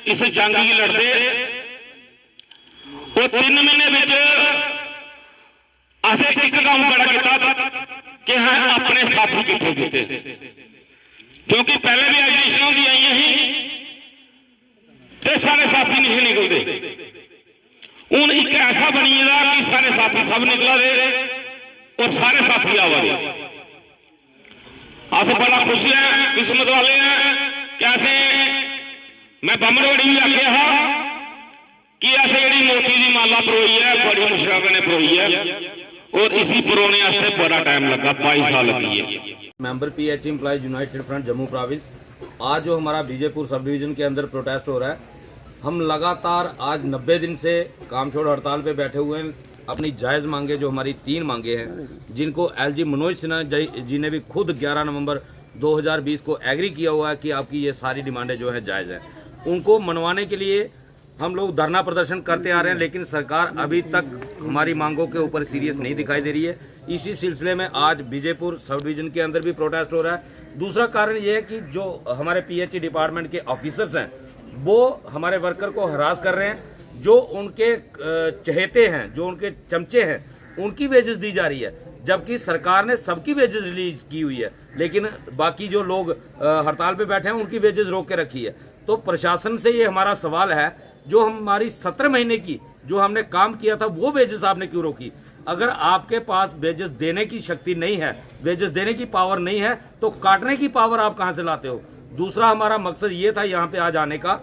इस जंग की लड़ते वो 3 महीने में असें एक काम बड़ा किया कि हाँ अपने साथी कितने दिते, क्योंकि पहले भी एग्जीबिशन होंगी आई ही तो सारे साथी नहीं निकलते। हूँ एक ऐसा बनी कि सारे साथी सब निकला दे और सारे साथी आवा दे। अस बड़ा खुश है, किस्मत वाले हैं कि ऐसे मैं बामणवाड़ी भी आख्या हा कि ऐसे जी मोती की माला परोई है, बड़ी मुश्किल ने परोई है और इसी परोने वास्ते बड़ा टाइम लगा, 22 साल लगी है। Member PHE employees United front Jammu province, आज जो हमारा बीजेपुर सब डिवीजन के अंदर प्रोटेस्ट हो रहा है, हम लगातार आज 90 दिन से काम छोड़ हड़ताल पे बैठे हुए हैं। अपनी जायज़ मांगे जो हमारी 3 मांगे हैं, जिनको एलजी मनोज सिन्हा जी ने भी खुद 11 नवंबर 2020 को एग्री किया हुआ है कि आपकी ये सारी डिमांडें जो है जायज़ हैं, उनको मनवाने के लिए हम लोग धरना प्रदर्शन करते आ रहे हैं। लेकिन सरकार अभी तक हमारी मांगों के ऊपर सीरियस नहीं दिखाई दे रही है। इसी सिलसिले में आज बीजेपुर सब डिवीजन के अंदर भी प्रोटेस्ट हो रहा है। दूसरा कारण ये है कि जो हमारे पीएचई डिपार्टमेंट के ऑफिसर्स हैं वो हमारे वर्कर को हरास कर रहे हैं। जो उनके चहेते हैं, जो उनके चमचे हैं, उनकी वेजेस दी जा रही है, जबकि सरकार ने सबकी वेजेस रिलीज की हुई है, लेकिन बाकी जो लोग हड़ताल पे बैठे हैं उनकी वेजेस रोक के रखी है। तो प्रशासन से ये हमारा सवाल है, जो हमारी 17 महीने की जो हमने काम किया था वो वेजेस आपने क्यों रोकी? अगर आपके पास वेजेस देने की शक्ति नहीं है, वेजेस देने की पावर नहीं है, तो काटने की पावर आप कहां से लाते हो? दूसरा हमारा मकसद ये था यहाँ पे आज आने का,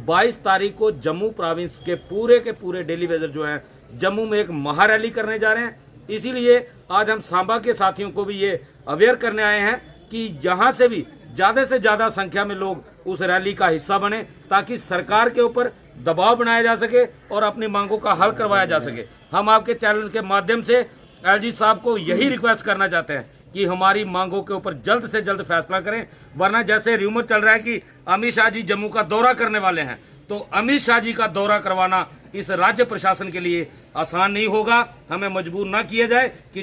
22 तारीख को जम्मू प्रोविंस के पूरे डेली वेजर जो हैं जम्मू में एक महारैली करने जा रहे हैं। इसीलिए आज हम सांबा के साथियों को भी ये अवेयर करने आए हैं कि जहाँ से भी ज़्यादा से ज़्यादा संख्या में लोग उस रैली का हिस्सा बने, ताकि सरकार के ऊपर दबाव बनाया जा सके और अपनी मांगों का हल करवाया जा सके। हम आपके चैनल के माध्यम से एलजी साहब को यही रिक्वेस्ट करना चाहते हैं कि हमारी मांगों के ऊपर जल्द से जल्द फैसला करें, वरना जैसे र्यूमर चल रहा है कि अमित शाह जी जम्मू का दौरा करने वाले हैं, तो अमित शाह जी का दौरा करवाना इस राज्य प्रशासन के लिए आसान नहीं होगा। हमें मजबूर ना किया जाए कि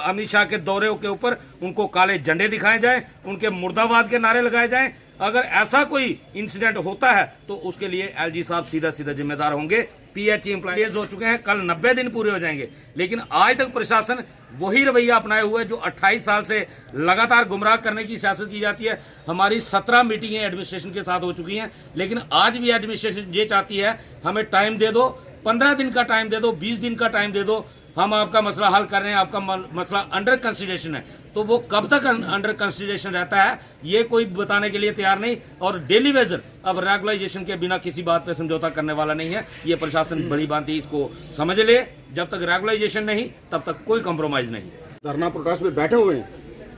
अमित शाह के दौरे के ऊपर उनको काले झंडे दिखाए जाएं, उनके मुर्दाबाद के नारे लगाए जाएं। अगर ऐसा कोई इंसिडेंट होता है तो उसके लिए एलजी साहब सीधा जिम्मेदार होंगे। पीएचई एम्प्लॉयज हो चुके हैं, कल 90 दिन पूरे हो जाएंगे, लेकिन आज तक प्रशासन वही रवैया अपनाए हुए जो 28 साल से लगातार गुमराह करने की सियासत की जाती है। हमारी 17 मीटिंगें एडमिनिस्ट्रेशन के साथ हो चुकी हैं, लेकिन आज भी एडमिनिस्ट्रेशन ये चाहती है हमें टाइम दे दो, 15 दिन का टाइम दे दो, 20 दिन का टाइम दे दो, हम आपका मसला हल कर रहे हैं, आपका मसला अंडर कंसिडरेशन है। तो वो कब तक अंडर कंसिडरेशन रहता है ये कोई बताने के लिए तैयार नहीं। और डेली वेजर अब रेगुलाइजेशन के बिना किसी बात पे समझौता करने वाला नहीं है। ये प्रशासन बड़ी बात इसको समझ ले, जब तक रेगुलाइजेशन नहीं तब तक कोई कॉम्प्रोमाइज नहीं। धरना प्रोटेस्ट में बैठे हुए हैं,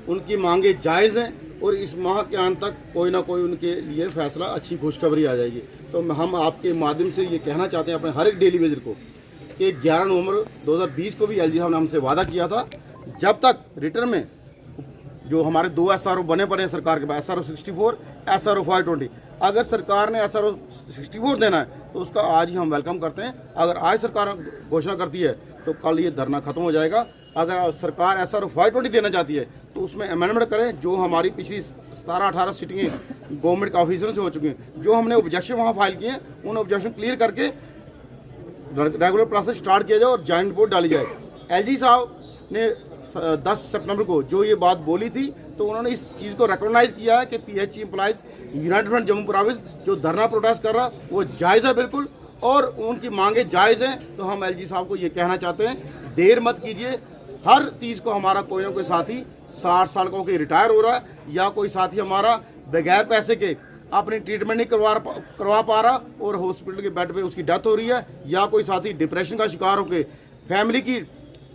उनकी मांगे जायज़ हैं और इस माह के अंत तक कोई ना कोई उनके लिए फैसला, अच्छी खुशखबरी आ जाएगी। तो हम आपके माध्यम से ये कहना चाहते हैं अपने हर एक डेली वेजर को कि 11 नवंबर 2020 को भी एलजी साहब ने हमसे वादा किया था, जब तक रिटर्न में जो हमारे 2 SRO बने पड़े हैं सरकार के पास, SRO 64, SRO 520, अगर सरकार ने SRO 64 देना है तो उसका आज ही हम वेलकम करते हैं। अगर आज सरकार घोषणा करती है तो कल ये धरना खत्म हो जाएगा। अगर सरकार SRO 520 देना चाहती है तो उसमें अमेंडमेंट करें। जो हमारी पिछली 17-18 सीटिंगें गवर्नमेंट का ऑफिसर से हो चुकी हैं, जो हमने ऑब्जेक्शन वहाँ फाइल किए हैं, उन ऑब्जेक्शन क्लियर करके रेगुलर प्रोसेस स्टार्ट किया जाए और जॉइंट रिपोर्ट डाली जाए। एलजी साहब ने 10 सितंबर को जो ये बात बोली थी, तो उन्होंने इस चीज़ को रिकॉग्नाइज किया है कि PHE employees United front Jammu province जो धरना प्रोटेस्ट कर रहा वो जायज़ है बिल्कुल, और उनकी मांगे जायज़ हैं। तो हम एलजी साहब को ये कहना चाहते हैं, देर मत कीजिए। हर 30 को हमारा कोई ना कोई साथी 60 साल का होकर रिटायर हो रहा है, या कोई साथी हमारा बगैर पैसे के अपनी ट्रीटमेंट नहीं करवा पा रहा और हॉस्पिटल के बेड पे उसकी डेथ हो रही है, या कोई साथी डिप्रेशन का शिकार होकर फैमिली की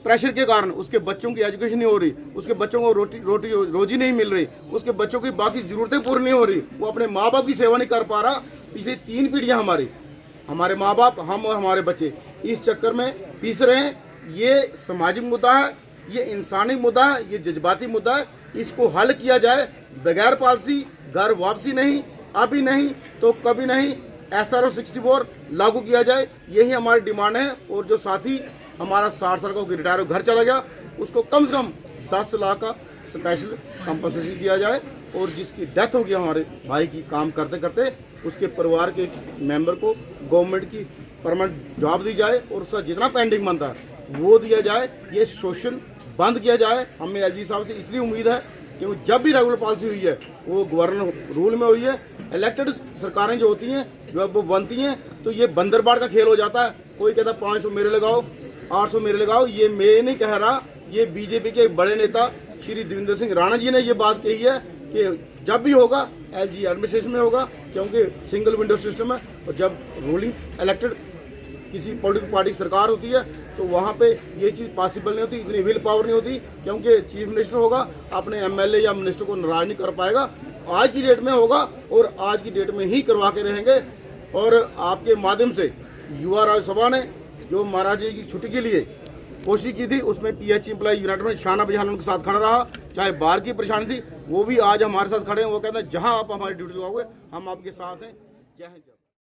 प्रेशर के कारण उसके बच्चों की एजुकेशन नहीं हो रही, उसके बच्चों को रोजी नहीं मिल रही, उसके बच्चों की बाकी ज़रूरतें पूरी नहीं हो रही, वो अपने माँ बाप की सेवा नहीं कर पा रहा। पिछली 3 पीढ़ियाँ हमारे माँ बाप, हम और हमारे बच्चे इस चक्कर में पीस रहे हैं। ये सामाजिक मुद्दा है, ये इंसानी मुद्दा है, ये जज्बाती मुद्दा है। इसको हल किया जाए बगैर पॉलिसी, घर वापसी नहीं, अभी नहीं तो कभी नहीं। SRO 64 लागू किया जाए, यही हमारी डिमांड है। और जो साथी हमारा 60 साल का रिटायर घर चला गया, उसको कम से कम 10 लाख का स्पेशल कंपनसेशन दिया जाए। और जिसकी डेथ होगी हमारे भाई की काम करते करते, उसके परिवार के मेंबर को गवर्नमेंट की परमानेंट जॉब दी जाए और उसका जितना पेंडिंग बनता है वो दिया जाए। ये शोषण बंद किया जाए। हमें एलजी साहब से इसलिए उम्मीद है कि वो जब भी रेगुलर पॉलिसी हुई है वो गवर्नर रूल में हुई है। इलेक्टेड सरकारें जो होती हैं जब वो बनती हैं तो ये बंदरबाड़ का खेल हो जाता है। कोई कहता 500 मेरे लगाओ, 800 मेरे लगाओ। ये मैं नहीं कह रहा, ये बीजेपी के बड़े नेता श्री देवेंद्र सिंह राणा जी ने ये बात कही है कि जब भी होगा एलजी एडमिनिस्ट्रेशन में होगा, क्योंकि सिंगल विंडो सिस्टम है। और जब रूलिंग इलेक्टेड किसी पॉलिटिकल पार्टी की सरकार होती है तो वहाँ पे ये चीज़ पॉसिबल नहीं होती, इतनी विल पावर नहीं होती, क्योंकि चीफ मिनिस्टर होगा अपने एमएलए या मिनिस्टर को नाराज नहीं कर पाएगा। आज की डेट में होगा और आज की डेट में ही करवा के रहेंगे। और आपके माध्यम से युवा राज्यसभा ने जो महाराज जी की छुट्टी के लिए कोशिश की थी, उसमें पीएच एम्प्लॉय यूनाइटेड में शाना बजाना उनके साथ खड़ा रहा। चाहे बाहर की परेशानी थी, वो भी आज हमारे साथ खड़े हैं। वो कहते हैं जहाँ आप हमारी ड्यूटी लगाओगे हम आपके साथ हैं। जय हिंद।